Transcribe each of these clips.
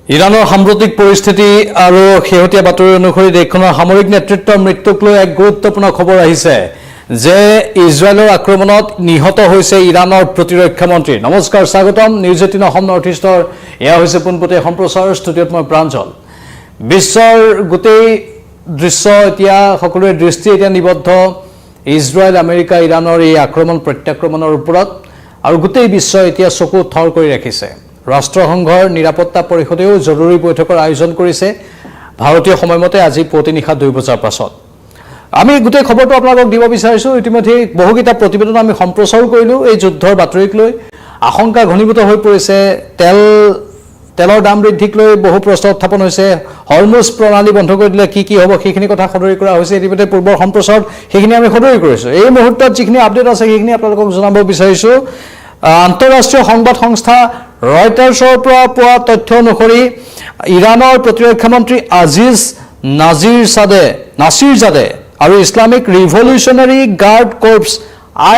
ইৰানৰ সাম্প্ৰতিক পৰিস্থিতি আৰু শেহতীয়া বাতৰি অনুসৰি দেশখনৰ সামৰিক নেতৃত্বৰ মৃত্যুক লৈ এক গুৰুত্বপূৰ্ণ খবৰ আহিছে যে ইজৰাইলৰ আক্ৰমণত নিহত হৈছে ইৰানৰ প্ৰতিৰক্ষা মন্ত্ৰী। নমস্কাৰ, স্বাগতম নিউজ 18 অসম নৰ্থ ইষ্টৰ এয়া হৈছে পোনপটীয়া সম্প্ৰচাৰ। ষ্টুডিঅ'ত মই প্ৰাঞ্জল। বিশ্বৰ গোটেই দৃশ্য এতিয়া সকলোৰে দৃষ্টি এতিয়া নিবদ্ধ ইজৰাইল, আমেৰিকা, ইৰানৰ এই আক্ৰমণ প্ৰত্যাক্ৰমণৰ ওপৰত, আৰু গোটেই বিশ্ব এতিয়া চকু থৰ কৰি ৰাখিছে। ৰাষ্ট্ৰসংঘৰ নিৰাপত্তা পৰিষদেও জৰুৰী বৈঠকৰ আয়োজন কৰিছে ভাৰতীয় সময়মতে আজি পুৱতি নিশা 2 বজাৰ পাছত। আমি গোটেই খবৰটো আপোনালোকক দিব বিচাৰিছোঁ। ইতিমধ্যে বহুকেইটা প্ৰতিবেদন আমি সম্প্ৰচাৰ কৰিলোঁ এই যুদ্ধৰ বাতৰিক লৈ। আশংকা ঘনীভূত হৈ পৰিছে। তেলৰ দাম বৃদ্ধিক লৈ বহু প্ৰশ্ন উত্থাপন হৈছে। হৰমুজ প্ৰণালী বন্ধ কৰি দিলে কি হ'ব সেইখিনি কথা সদৰি কৰা হৈছে। ইতিমধ্যে পূৰ্বৰ সম্প্ৰচাৰত সেইখিনি আমি সদৰি কৰিছোঁ। এই মুহূৰ্তত যিখিনি আপডেট আছে সেইখিনি আপোনালোকক জনাব বিচাৰিছোঁ। আন্তঃৰাষ্ট্ৰীয় সংবাদ সংস্থা ৰয়টাৰ্ছৰ পৰা পোৱা তথ্য অনুসৰি ইৰানৰ প্ৰতিৰক্ষা মন্ত্ৰী আজিজ নাছিৰজাদে আৰু ইছলামিক ৰিভলিউচনাৰী গাৰ্ড কৰ্পছ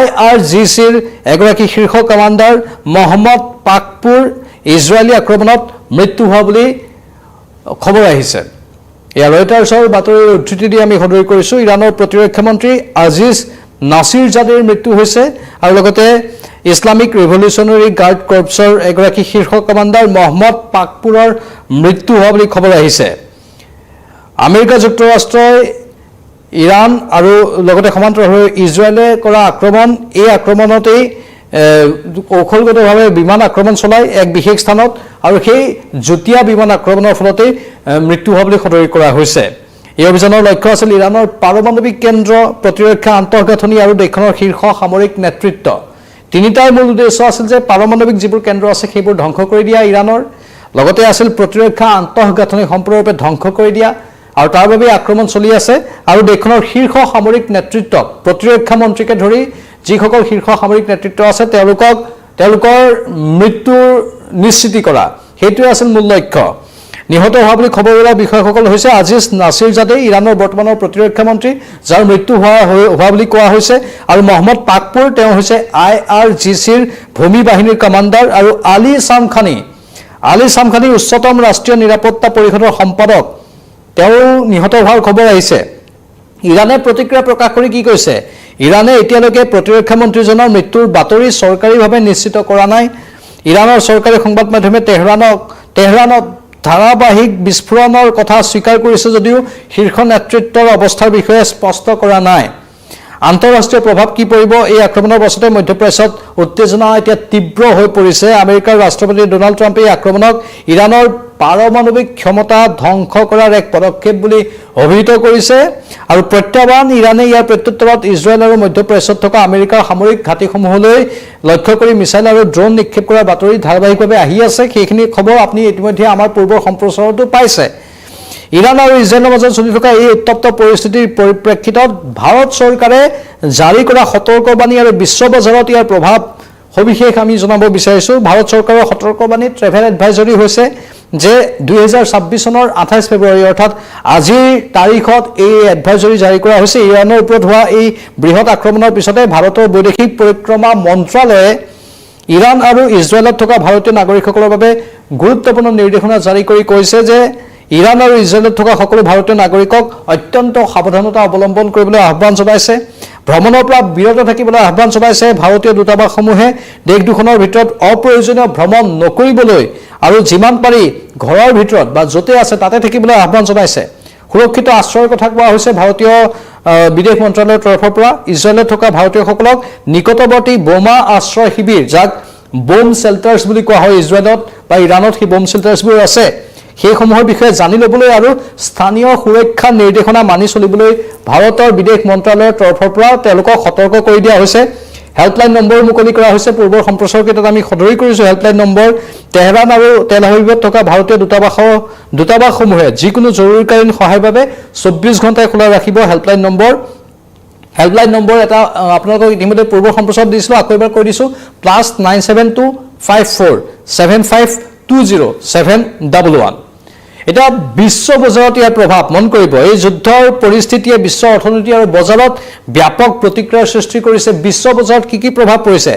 IRGCৰ এগৰাকী শীৰ্ষ কমাণ্ডাৰ মহম্মদ পাকপুৰ ইজৰাইলী আক্ৰমণত মৃত্যু হোৱা বুলি খবৰ আহিছে। এয়া ৰয়টাৰ্ছৰ বাতৰিৰ উদ্ধৃতি দি আমি সদৰি কৰিছোঁ। ইৰানৰ প্ৰতিৰক্ষা মন্ত্ৰী আজিজ নাছিৰজাদেৰ মৃত্যু হৈছে আৰু লগতে ইছলামিক ৰিভলিউচনাৰী গাৰ্ড কৰ্পছৰ এগৰাকী শীৰ্ষ কমাণ্ডাৰ মহম্মদ পাকপুৰৰ মৃত্যু হোৱা বুলি খবৰ আহিছে। আমেৰিকা যুক্তৰাষ্ট্ৰই ইৰাণ আৰু লগতে সমান্তৰালভাৱে ইজৰাইলে কৰা আক্ৰমণ, এই আক্ৰমণতেই কৌশলগতভাৱে বিমান আক্ৰমণ চলাই এক বিশেষ স্থানত, আৰু সেই যুটীয়া বিমান আক্ৰমণৰ ফলতেই মৃত্যু হোৱা বুলি সদৰি কৰা হৈছে। এই অভিযানৰ লক্ষ্য আছিল ইৰাণৰ পাৰমাণৱিক কেন্দ্ৰ, প্ৰতিৰক্ষা আন্তঃগাঁথনি আৰু দেশখনৰ শীৰ্ষ সামৰিক নেতৃত্ব। তিনিটাৰ মূল উদ্দেশ্য আছিল যে পাৰমাণৱিক যিবোৰ কেন্দ্ৰ আছে সেইবোৰ ধ্বংস কৰি দিয়া ইৰাণৰ, লগতে আছিল প্ৰতিৰক্ষা আন্তঃগাঁথনি সম্পূৰ্ণৰূপে ধ্বংস কৰি দিয়া, আৰু তাৰ বাবে আক্ৰমণ চলি আছে। আৰু দেশখনৰ শীৰ্ষ সামৰিক নেতৃত্ব, প্ৰতিৰক্ষা মন্ত্ৰীকে ধৰি যিসকল শীৰ্ষ সামৰিক নেতৃত্ব আছে তেওঁলোকৰ মৃত্যুৰ নিশ্চিতি কৰা, সেইটোৱে আছিল মূল লক্ষ্য। নিহত হোৱা বুলি খবৰ ওলোৱা বিষয়াসকল হৈছে আজিজ নাছিৰজাদে, ইৰাণৰ বৰ্তমানৰ প্ৰতিৰক্ষা মন্ত্ৰী, যাৰ মৃত্যু হোৱা বুলি কোৱা হৈছে, আৰু মহম্মদ পাকপুৰ, তেওঁ হৈছে IRGCৰ ভূমি বাহিনীৰ কমাণ্ডাৰ, আৰু আলী চামখানী উচ্চতম ৰাষ্ট্ৰীয় নিৰাপত্তা পৰিষদৰ সম্পাদক, তেওঁ নিহত হোৱাৰ খবৰ আহিছে। ইৰাণে প্ৰতিক্ৰিয়া প্ৰকাশ কৰি কি কৈছে? ইৰাণে এতিয়ালৈকে প্ৰতিৰক্ষা মন্ত্ৰীজনৰ মৃত্যুৰ বাতৰি চৰকাৰীভাৱে নিশ্চিত কৰা নাই। ইৰাণৰ চৰকাৰী সংবাদ মাধ্যমে তেহৰানত ধাৰাবাহিক বিস্ফোৰণৰ কথা স্বীকাৰ কৰিছে যদিও শীৰ্ষ নেতৃত্বৰ অৱস্থাৰ বিষয়ে স্পষ্ট কৰা নাই। আন্তঃৰাষ্ট্ৰীয় প্ৰভাৱ কি পৰিব? এই আক্ৰমণৰ পাছতে মধ্যপ্ৰাচ্যত উত্তেজনা এতিয়া তীব্ৰ হৈ পৰিছে। আমেৰিকাৰ ৰাষ্ট্ৰপতি ডোনাল্ড ট্ৰাম্পে এই আক্ৰমণক ইৰাণৰ পাৰমাণৱিক ক্ষমতা ধ্বংস কৰাৰ এক পদক্ষেপ বুলি অভিহিত কৰিছে, আৰু প্ৰত্যাহ্বান ইৰাণে ইয়াৰ প্ৰত্যুত্তৰত ইজৰাইল আৰু মধ্যপ্ৰাচ্যত থকা আমেৰিকাৰ সামৰিক ঘাটিসমূহলৈ লক্ষ্য কৰি মিছাইল আৰু ড্ৰোন নিক্ষেপ কৰাৰ বাতৰি ধাৰাবাহিকভাৱে আহি আছে। সেইখিনি খবৰ আপুনি ইতিমধ্যে আমাৰ পূৰ্বৰ সম্প্ৰচাৰতো পাইছে। ইৰাণ আৰু ইজৰাইলৰ মাজত চলি থকা এই উত্তপ্ত পৰিস্থিতিৰ পৰিপ্ৰেক্ষিতত ভাৰত চৰকাৰে জাৰি কৰা সতৰ্কবাণী আৰু বিশ্ব বজাৰত ইয়াৰ প্ৰভাৱ সবিশেষ আমি জনাব বিচাৰিছোঁ। ভাৰত চৰকাৰৰ সতৰ্কবাণী ট্ৰেভেল এডভাইজৰী হৈছে যে 2026 চনৰ 28 ফেব্ৰুৱাৰী অৰ্থাৎ আজিৰ তাৰিখত এই এডভাইজৰী জাৰি কৰা হৈছে। ইৰাণৰ ওপৰত হোৱা এই বৃহৎ আক্ৰমণৰ পিছতে ভাৰতৰ বৈদেশিক পৰিক্ৰমা মন্ত্ৰালয়ে ইৰাণ আৰু ইজৰাইলত থকা ভাৰতীয় নাগৰিকসকলৰ বাবে গুৰুত্বপূৰ্ণ নিৰ্দেশনা জাৰি কৰি কৈছে যে ইৰাণ আৰু ইজৰাইলত থকা সকলো ভাৰতীয় নাগৰিকক অত্যন্ত সাৱধানতা অৱলম্বন কৰিবলৈ আহ্বান জনাইছে। ভ্ৰমণৰ পৰা বিৰত থাকিবলৈ আহ্বান জনাইছে। ভাৰতীয় দূতাবাসসমূহে দেশ দুখনৰ ভিতৰত অপ্ৰয়োজনীয় ভ্ৰমণ নকৰিবলৈ আৰু যিমান পাৰি ঘৰৰ ভিতৰত বা য'তে আছে তাতে থাকিবলৈ আহ্বান জনাইছে। সুৰক্ষিত আশ্ৰয়ৰ কথা কোৱা হৈছে ভাৰতীয় বিদেশ মন্ত্ৰালয়ৰ তৰফৰ পৰা। ইজৰাইলত থকা ভাৰতীয়সকলক নিকটৱৰ্তী বোমা আশ্ৰয় শিবিৰ, যাক বোম শ্বেল্টাৰ্ছ বুলি কোৱা হয় ইজৰাইলত বা ইৰাণত, সেই বোম শ্বেল্টাৰ্ছবোৰ আছে, সেইসমূহৰ বিষয়ে জানি ল'বলৈ আৰু স্থানীয় সুৰক্ষা নিৰ্দেশনা মানি চলিবলৈ ভাৰতৰ বিদেশ মন্ত্ৰালয়ৰ তৰফৰ পৰা তেওঁলোকক সতৰ্ক কৰি দিয়া হৈছে। হেল্পলাইন নম্বৰ মুকলি কৰা হৈছে। পূৰ্বৰ সম্প্ৰচাৰকেইটাত আমি সদৰি কৰিছোঁ হেল্পলাইন নম্বৰ। তেহৰান আৰু তেল আভিভত থকা ভাৰতীয় দূতাবাসসমূহে যিকোনো জৰুৰীকালীন সহায়ৰ বাবে 24 ঘণ্টাই খোলা ৰাখিব হেল্পলাইন নম্বৰ। হেল্পলাইন নম্বৰ এটা আপোনালোকক ইতিমধ্যে পূৰ্বৰ সম্প্ৰচাৰত দিছিলোঁ, আকৌ এবাৰ কৈ দিছোঁ, +972 54 75 20711। এটা বিশ্ব বজাৰত ইয়াৰ প্ৰভাৱ মন কৰিব। এই যুদ্ধৰ পৰিস্থিতিয়ে বিশ্ব অৰ্থনীতি আৰু বজাৰত ব্যাপক প্ৰতিক্ৰিয়াৰ সৃষ্টি কৰিছে। বিশ্ব বজাৰত কি প্ৰভাৱ পৰিছে?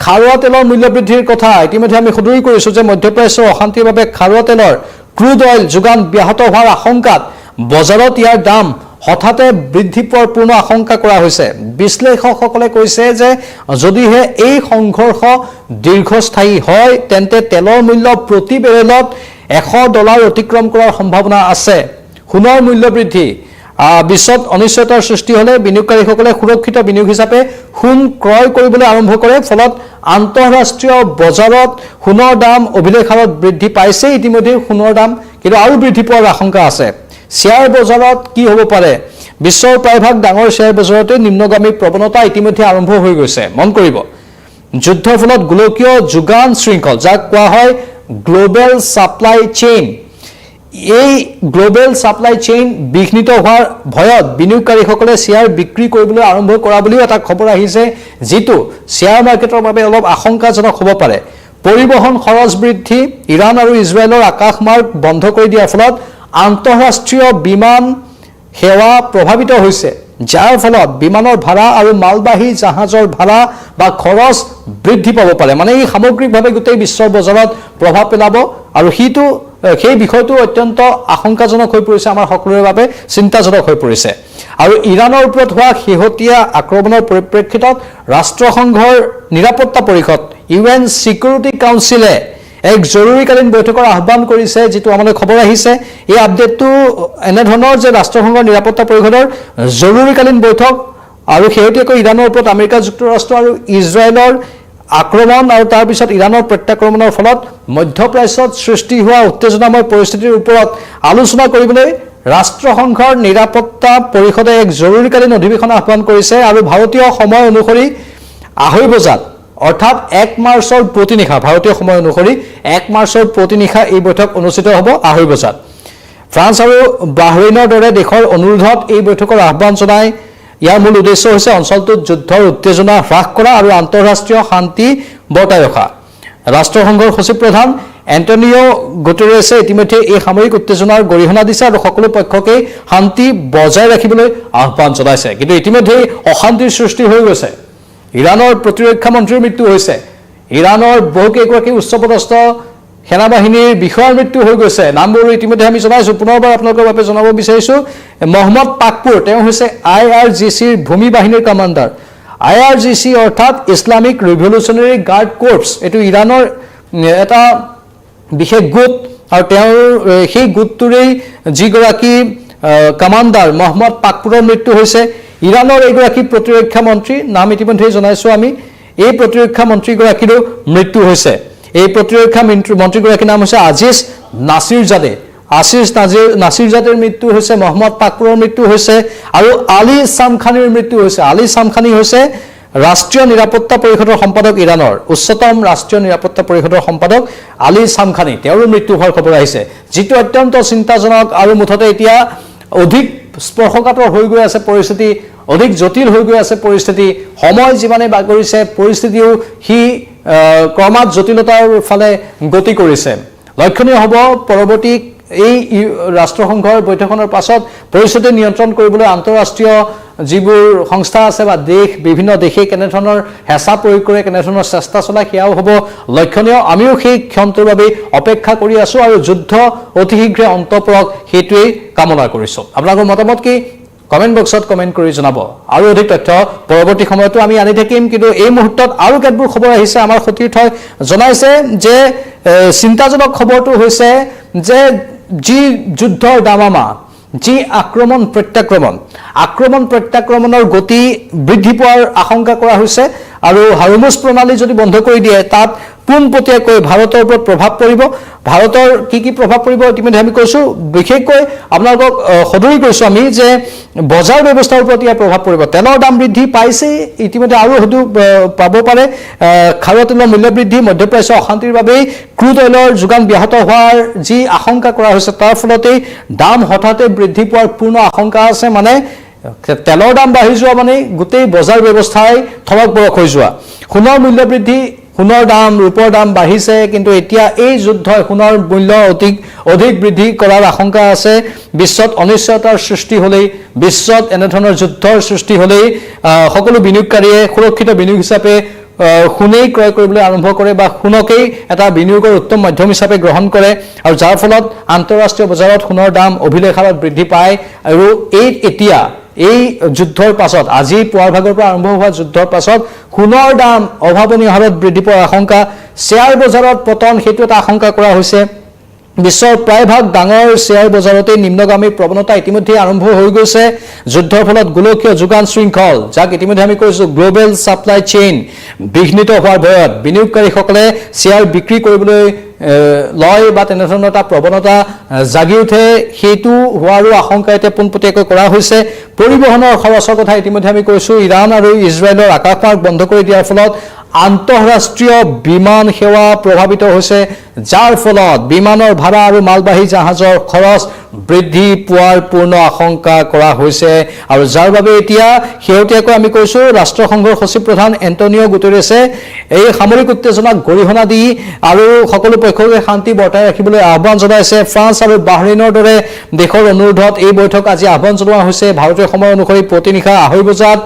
খাৰুৱা তেলৰ মূল্য বৃদ্ধিৰ কথা ইতিমধ্যে আমি সদৰি কৰিছোঁ যে মধ্যপ্ৰাচ্যৰ অশান্তিৰ বাবে খাৰুৱা তেলৰ ক্ৰুড অইল যোগান ব্যাহত হোৱাৰ আশংকাত বজাৰত ইয়াৰ দাম হঠাতে বৃদ্ধি পোৱাৰ পূৰ্ণ আশংকা কৰা হৈছে বিশ্লেষকসকলে কৈছে যে যদিহে এই সংঘৰ্ষ দীৰ্ঘস্থায়ী হয় তেন্তে তেলৰ মূল্য প্ৰতি বেৰেলত $100 অতিক্ৰম কৰাৰ সম্ভাৱনা আছে সোণৰ মূল্য বৃদ্ধি বিশ্বত অনিশ্চয়তাৰ সৃষ্টি হলে বিনিয়োগকাৰীসকলে সুৰক্ষিত বিনিয়োগ হিচাপে সোণ ক্ৰয় কৰিবলৈ আৰম্ভ কৰে ফলত আন্তঃৰাষ্ট্ৰীয় বজাৰত সোণৰ দাম অভিলেখ হাৰত বৃদ্ধি পাইছে ইতিমধ্যে সোণৰ দাম কিন্তু আৰু বৃদ্ধি পোৱাৰ আশংকা আছে শ্বেয়াৰ বজাৰত কি হ'ব পাৰে বিশ্বৰ প্ৰায়ভাগ ডাঙৰ শ্বেয়াৰ বজাৰতে নিম্নগামী প্ৰৱণতা ইতিমধ্যে আৰম্ভ হৈ গৈছে মন কৰিব যুদ্ধৰ ফলত গোলকীয় যোগান শৃংখল যাক কোৱা হয় গ্লোবেল সাপ্লাই চেইন এই গ্লোবেল সাপ্লাই চেইন বিঘ্নিত হোৱাৰ ভয়ত বিনিয়োগকাৰীসকলে শ্বেয়াৰ বিক্ৰী কৰিবলৈ আৰম্ভ কৰা বুলিও এটা খবৰ আহিছে যিটো শ্বেয়াৰ মাৰ্কেটৰ বাবে অলপ আশংকাজনক হ'ব পাৰে পৰিবহণ খৰচ বৃদ্ধি ইৰাণ আৰু ইজৰাইলৰ আকাশমাৰ্গ বন্ধ কৰি দিয়াৰ ফলত আন্তঃৰাষ্ট্ৰীয় বিমান সেৱা প্ৰভাৱিত হৈছে যাৰ ফলত বিমানৰ ভাড়া আৰু মালবাহী জাহাজৰ ভাড়া বা খৰচ বৃদ্ধি পাব পাৰে মানে এই সামগ্ৰিকভাৱে গোটেই বিশ্বৰ বজাৰত প্ৰভাৱ পেলাব আৰু সেই বিষয়টো অত্যন্ত আশংকাজনক হৈ পৰিছে আমাৰ সকলোৰে বাবে চিন্তাজনক হৈ পৰিছে আৰু ইৰাণৰ ওপৰত হোৱা শেহতীয়া আক্ৰমণৰ পৰিপ্ৰেক্ষিতত ৰাষ্ট্ৰসংঘৰ নিৰাপত্তা পৰিষদ UN Security Council এক জৰুৰীকালীন বৈঠকৰ আহ্বান কৰিছে যেটো আমালৈ খবৰ আহিছে এই আপডেটটো এনে ধৰণৰ যে ৰাষ্ট্ৰসংঘৰ নিৰাপত্তা পৰিষদৰ জৰুৰীকালীন বৈঠক আৰু শেহতীয়াকৈ ইৰাণৰ ওপৰত আমেৰিকা যুক্তৰাষ্ট্ৰ আৰু ইজৰাইলৰ আক্ৰমণ আৰু তাৰ পিছত ইৰাণৰ প্ৰত্যাক্ৰমণৰ ফলত মধ্যপ্ৰাচ্যত সৃষ্টি হোৱা উত্তেজনাময় পৰিস্থিতিৰ ওপৰত আলোচনা কৰিবলৈ ৰাষ্ট্ৰসংঘৰ নিৰাপত্তা পৰিষদে এক জৰুৰীকালীন অধিৱেশন আহ্বান কৰিছে আৰু ভাৰতীয় সময় অনুসৰি 2:30 বজাত অৰ্থাৎ 1 মাৰ্চৰ প্ৰতিনিশা ভাৰতীয় সময় অনুসৰি 1 মাৰ্চৰ প্ৰতিনিশা এই বৈঠক অনুষ্ঠিত হ'ব 2:30 বজাত ফ্ৰান্স আৰু বাহৰেইনৰ দৰে দেশৰ অনুৰোধত এই বৈঠকৰ আহ্বান জনায় ইয়াৰ মূল উদ্দেশ্য হৈছে অঞ্চলটোত যুদ্ধৰ উত্তেজনা হ্ৰাস কৰা আৰু আন্তঃৰাষ্ট্ৰীয় শান্তি বৰ্তাই ৰখা ৰাষ্ট্ৰসংঘৰ সচিব প্ৰধান এন্টনিও গুটেৰেছে ইতিমধ্যে এই সামৰিক উত্তেজনাৰ গৰিহণা দিছে আৰু সকলো পক্ষকে শান্তি বজাই ৰাখিবলৈ আহ্বান জনাইছে কিন্তু ইতিমধ্যে অশান্তিৰ সৃষ্টি হৈ গৈছে ইৰাণৰ প্ৰতিৰক্ষা মন্ত্ৰীৰ মৃত্যু হৈছে ইৰাণৰ বহুকেইগৰাকী উচ্চপদস্থ সেনাবাহিনীৰ বিষয়াৰ মৃত্যু হৈ গৈছে নামবোৰ ইতিমধ্যে আমি জনাইছো পুনৰবাৰ আপোনালোকৰ বাবে জনাব বিচাৰিছো মহম্মদ পাকপুৰ তেওঁ হৈছে IRGCৰ ভূমি বাহিনীৰ কমাণ্ডাৰ IRGC অৰ্থাৎ ইছলামিক ৰিভলিউচনাৰী গাৰ্ড কৰ্পছ এটো ইৰাণৰ এটা বিশেষ গোট আৰু তেওঁৰ সেই গোটটোৰেই যিগৰাকী কমাণ্ডাৰ মহম্মদ পাকপুৰৰ মৃত্যু হৈছে ইৰাণৰ এগৰাকী প্ৰতিৰক্ষা মন্ত্ৰী নাম ইতিমধ্যে জনাইছো আমি এই প্ৰতিৰক্ষা মন্ত্ৰীগৰাকীৰো মৃত্যু হৈছে এই প্ৰতিৰক্ষা মন্ত্ৰীগৰাকীৰ নাম হৈছে আজিজ নাছিৰজাদেৰ মৃত্যু হৈছে মহম্মদ পাকপুৰৰ মৃত্যু হৈছে আৰু আলী সামখানীৰ মৃত্যু হৈছে আলী সামখানী হৈছে ৰাষ্ট্ৰীয় নিৰাপত্তা পৰিষদৰ সম্পাদক ইৰাণৰ উচ্চতম ৰাষ্ট্ৰীয় নিৰাপত্তা পৰিষদৰ সম্পাদক আলী সামখানী তেওঁৰ মৃত্যু হোৱাৰ খবৰ আহিছে যেটো অত্যন্ত চিন্তাজনক আৰু মুঠতে এতিয়া অধিক স্পৰ্শকাতৰ হৈ গৈ আছে পৰিস্থিতি অধিক জটিল হৈ গৈ আছে পৰিস্থিতি সময় যিমানে বাগৰিছে পৰিস্থিতিও হি ক্ৰমাৎ জটিলতাৰ ফালে গতি কৰিছে লক্ষণীয় হ'ব পৰৱৰ্তী এই ৰাষ্ট্ৰসংঘৰ বৈঠকনৰ পাছত পৰিস্থিতি নিয়ন্ত্ৰণ কৰিবলৈ আন্তঃৰাষ্ট্ৰীয় যিবোৰ সংস্থা আছে বা দেশ বিভিন্ন দেশে কেনে ধৰণৰ হেঁচা প্ৰয়োগ কৰে কেনে ধৰণৰ চেষ্টা চলাই সেয়াও হ'ব লক্ষণীয় আমিও সেই ক্ষণটোৰ বাবে অপেক্ষা কৰি আছো আৰু যুদ্ধ অতি শীঘ্ৰে অন্ত পৰক সেইটোৱেই কামনা কৰিছো আপোনালোকৰ মতামত কি কমেন্ট বক্সত কমেন্ট কৰি জনাব আৰু অধিক তথ্য পৰৱৰ্তী সময়তো আমি আনি থাকিম কিন্তু এই মুহূৰ্তত আৰু কেতবোৰ খবৰ আহিছে আমাৰ সতীৰ্থই জনাইছে যে চিন্তাজনক খবৰটো হৈছে যে যি যুদ্ধৰ দামামা যি আক্ৰমণ প্ৰত্যাক্ৰমণৰ গতি বৃদ্ধি পোৱাৰ আশংকা কৰা হৈছে আৰু হাৰমুজ প্ৰণালী যদি বন্ধ কৰি দিয়ে তাত পোনপটীয়াকৈ ভাৰতৰ ওপৰত প্ৰভাৱ পৰিব ভাৰতৰ কি প্ৰভাৱ পৰিব ইতিমধ্যে আমি কৈছো বিশেষকৈ আপোনালোকক সদৰি কৈছো আমি যে বজাৰ ব্যৱস্থাৰ ওপৰত ইয়াৰ প্ৰভাৱ পৰিব তেলৰ দাম বৃদ্ধি পাইছে ইতিমধ্যে আৰু হয়তো পাব পাৰে খাৰুৱা তেলৰ মূল্য বৃদ্ধি মধ্যপ্ৰাচ্য অশান্তিৰ বাবে ক্ৰুড অইলৰ যোগান ব্যাহত হোৱাৰ যি আশংকা কৰা হৈছে তাৰ ফলতেই দাম হঠাতে বৃদ্ধি পোৱাৰ পূৰ্ণ আশংকা আছে মানে তেলৰ দাম বাঢ়ি যোৱা মানে গোটেই বজাৰ ব্যৱস্থাই থমক বৰক হৈ যোৱা সোণৰ মূল্য বৃদ্ধি সোণৰ দাম ৰূপৰ দাম বাঢ়িছে কিন্তু এতিয়া এই যুদ্ধই সোণৰ মূল্য অধিক বৃদ্ধি কৰাৰ আশংকা আছে বিশ্বত অনিশ্চয়তাৰ সৃষ্টি হ'লেই বিশ্বত এনে ধৰণৰ যুদ্ধৰ সৃষ্টি হ'লেই সকলো বিনিয়োগকাৰীয়ে সুৰক্ষিত বিনিয়োগ হিচাপে সোণেই ক্ৰয় কৰিবলৈ আৰম্ভ কৰে বা সোণকেই এটা বিনিয়োগৰ উত্তম মাধ্যম হিচাপে গ্ৰহণ কৰে আৰু যাৰ ফলত আন্তঃৰাষ্ট্ৰীয় বজাৰত সোণৰ দাম অভিলেখ হাৰত বৃদ্ধি পায় আৰু এতিয়া এই যুদ্ধৰ পাছত আজি পুৱাৰ ভাগৰ পৰা আৰম্ভ হোৱা যুদ্ধৰ পাছত সোণৰ দাম অভাৱনীয় হাৰত বৃদ্ধি পোৱাৰ আশংকা শ্বেয়াৰ বজাৰত পতন সেইটো এটা আশংকা কৰা হৈছে বিশ্বৰ প্ৰায়ভাগ ডাঙৰ শ্বেয়াৰ বজাৰতে নিম্নগামী প্ৰৱণতা ইতিমধ্যে আৰম্ভ হৈ গৈছে যুদ্ধৰ ফলত গোলকীয় যোগান শৃংখল যাক ইতিমধ্যে আমি কৈছো গ্লোবেল সাপ্লাই চেইন বিঘ্নিত হোৱাৰ ভয়ত বিনিয়োগকাৰীসকলে শ্বেয়াৰ বিক্ৰী কৰিবলৈ লয় বা তেনেধৰণৰ এটা প্ৰৱণতা জাগি উঠে সেইটো হোৱাৰো আশংকা এতিয়া পোনপটীয়াকৈ কৰা হৈছে পৰিবহনৰ খৰচৰ কথা ইতিমধ্যে আমি কৈছো ইৰাণ আৰু ইজৰাইলৰ আকাশমাৰ্গ বন্ধ কৰি দিয়াৰ ফলত আন্তঃৰাষ্ট্ৰীয় বিমান সেৱা প্ৰভাৱিত হৈছে যাৰ ফলত বিমানৰ ভাড়া আৰু মালবাহী জাহাজৰ খৰচ বৃদ্ধি পোৱাৰ পূৰ্ণ আশংকা কৰা হৈছে আৰু যাৰ বাবে এতিয়া শেহতীয়াকৈ আমি কৈছো ৰাষ্ট্ৰসংঘৰ সচিব প্ৰধান এন্টনিও গুটেৰেছে এই সামৰিক উত্তেজনাক গৰিহণা দি আৰু সকলো পক্ষকে শান্তি বৰ্তাই ৰাখিবলৈ আহ্বান জনাইছে ফ্ৰান্স আৰু বাহৰেইনৰ দৰে দেশৰ অনুৰোধত এই বৈঠক আজি আহ্বান জনোৱা হৈছে ভাৰতীয় সময় অনুসৰি প্ৰতিনিশা 2:30 বজাত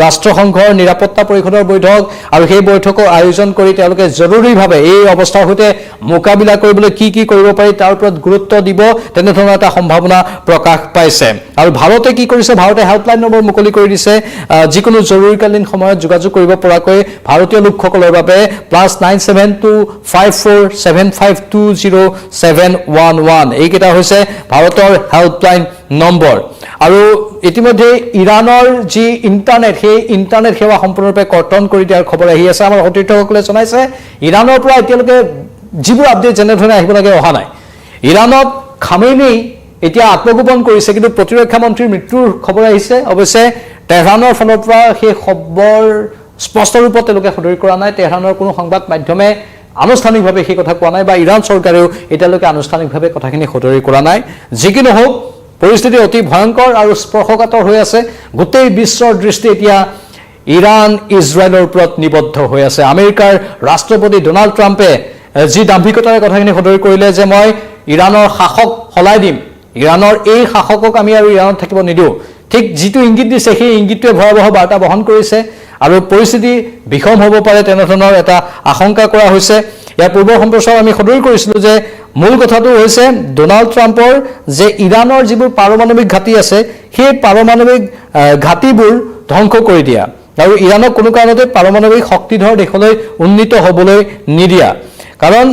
ৰাষ্ট্ৰসংঘৰ নিৰাপত্তা পৰিষদৰ বৈঠক আৰু সেই বৈঠকৰ আয়োজন কৰি তেওঁলোকে জৰুৰীভাৱে এই অৱস্থাৰ সৈতে মোকাবিলা কৰিবলৈ কি কৰিব পাৰি তাৰ ওপৰত গুৰুত্ব দিব তেনেধৰণৰ এটা সম্ভাৱনা প্ৰকাশ পাইছে আৰু ভাৰতে কি কৰিছে ভাৰতে হেল্পলাইন নম্বৰ মুকলি কৰি দিছে যিকোনো জৰুৰীকালীন সময়ত যোগাযোগ কৰিব পৰাকৈ ভাৰতীয় লোকসকলৰ বাবে +972457520711 এইকেইটা হৈছে ভাৰতৰ হেল্পলাইন নম্বৰ আৰু ইতিমধ্যে ইৰাণৰ যি ইন্টাৰনেট সেই ইন্টাৰনেট সেৱা সম্পূৰ্ণৰূপে কৰ্তন কৰি দিয়াৰ খবৰ আহি আছে আমাৰ সতীৰ্থসকলে জনাইছে ইৰাণৰ পৰা এতিয়ালৈকে যিবোৰ আপডেট যেনেধৰণে আহিব লাগে অহা নাই ইৰাণত খামেনেই এতিয়া আত্মগোপন কৰিছে কিন্তু প্ৰতিৰক্ষা মন্ত্ৰীৰ মৃত্যুৰ খবৰ আহিছে অৱশ্যে তেহৰানৰ ফালৰ পৰা সেই খবৰ স্পষ্ট ৰূপত তেওঁলোকে সদৰি কৰা নাই তেহৰানৰ কোনো সংবাদ মাধ্যমে আনুষ্ঠানিকভাৱে সেই কথা কোৱা নাই বা ইৰাণ চৰকাৰেও এতিয়ালৈকে আনুষ্ঠানিকভাৱে কথাখিনি সদৰি কৰা নাই যি কি নহওক পৰিস্থিতি অতি ভয়ংকৰ আৰু স্পৰ্শকাতৰ হৈ আছে গোটেই বিশ্বৰ দৃষ্টি এতিয়া ইৰাণ ইজৰাইলৰ ওপৰত নিবদ্ধ হৈ আছে আমেৰিকাৰ ৰাষ্ট্ৰপতি ডোনাল্ড ট্ৰাম্পে যি দাম্ভিকতাৰে কথাখিনি সদৰি কৰিলে যে মই ইৰাণৰ শাসক সলাই দিম ইৰাণৰ এই শাসকক আমি আৰু ইৰাণত থাকিব নিদিওঁ ঠিক যিটো ইংগিত দিছে সেই ইংগিতটোৱে ভয়াৱহ বাৰ্তা বহন কৰিছে আৰু পৰিস্থিতি বিষম হ'ব পাৰে তেনেধৰণৰ এটা আশংকা কৰা হৈছে ইয়াৰ পূৰ্বৰ সম্প্ৰচাৰ আমি সদৰি কৰিছিলো যে মূল কথাটো হৈছে ডোনাল্ড ট্ৰাম্পৰ যে ইৰাণৰ যিবোৰ পাৰমাণৱিক ঘাটি আছে সেই পাৰমাণৱিক ঘাটিবোৰ ধ্বংস কৰি দিয়া আৰু ইৰাণক কোনো কাৰণতে পাৰমাণৱিক শক্তিধৰ দেশলৈ উন্নীত হ'বলৈ নিদিয়া কাৰণ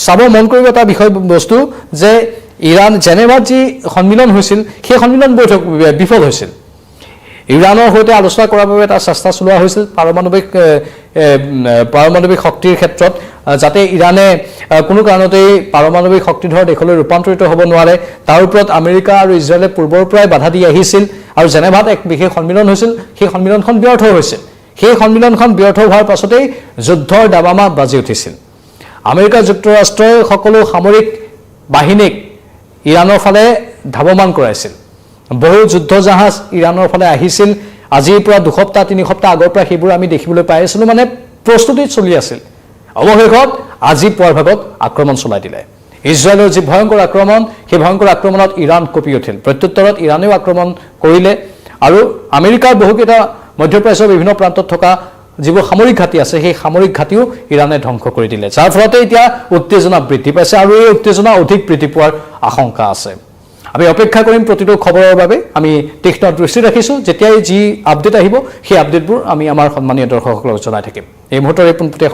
চাব মন কৰিব এটা বিষয় বস্তু যে ইৰাণ জেনেভাত যি সন্মিলন হৈছিল সেই সন্মিলন বৈঠক বিফল হৈছিল ইৰাণৰ সৈতে আলোচনা কৰাৰ বাবে এটা চেষ্টা চলোৱা হৈছিল পাৰমাণৱিক শক্তিৰ ক্ষেত্ৰত যাতে ইৰাণে কোনো কাৰণতেই পাৰমাণৱিক শক্তিধৰ দেশলৈ ৰূপান্তৰিত হ'ব নোৱাৰে তাৰ ওপৰত আমেৰিকা আৰু ইজৰাইলে পূৰ্বৰ পৰাই বাধা দি আহিছিল আৰু জেনেভাত এক বিশেষ সন্মিলন হৈছিল সেই সন্মিলনখন ব্যৰ্থ হৈছিল সেই সন্মিলনখন ব্যৰ্থ হোৱাৰ পাছতেই যুদ্ধৰ দাবামা বাজি উঠিছিল আমেৰিকা যুক্তৰাষ্ট্ৰই সকলো সামৰিক বাহিনীক ইৰাণৰ ফালে ধাৱমান কৰাইছিল বহু যুদ্ধ জাহাজ ইৰাণৰ ফালে আহিছিল আজিৰ পৰা 2 সপ্তাহ 3 সপ্তাহ আগৰ পৰা সেইবোৰ আমি দেখিবলৈ পাই আছিলো মানে প্ৰস্তুতি চলি আছিল অৱশেষত আজি পুৱাৰ ভাগত আক্ৰমণ চলাই দিলে ইজৰাইলৰ যি ভয়ংকৰ আক্ৰমণ সেই ভয়ংকৰ আক্ৰমণত ইৰাণ কঁপি উঠিল প্ৰত্যুত্তৰত ইৰাণেও আক্ৰমণ কৰিলে আৰু আমেৰিকাৰ বহুকেইটা মধ্যপ্ৰাচ্যৰ বিভিন্ন প্ৰান্তত থকা যিবোৰ সামৰিক ঘাটি আছে সেই সামৰিক ঘাটিও ইৰাণে ধ্বংস কৰি দিলে যাৰ ফলতে এতিয়া উত্তেজনা বৃদ্ধি পাইছে আৰু এই উত্তেজনা অধিক বৃদ্ধি পোৱাৰ আশংকা আছে আমি অপেক্ষা কৰিম প্ৰতিটো খবৰৰ বাবে আমি তীক্ষ্ণ দৃষ্টি ৰাখিছো যেতিয়াই যি আপডেট আহিব সেই আপডেটবোৰ আমি আমাৰ সন্মানীয় দৰ্শকসকলক জনাই থাকিম এই মুহূৰ্তত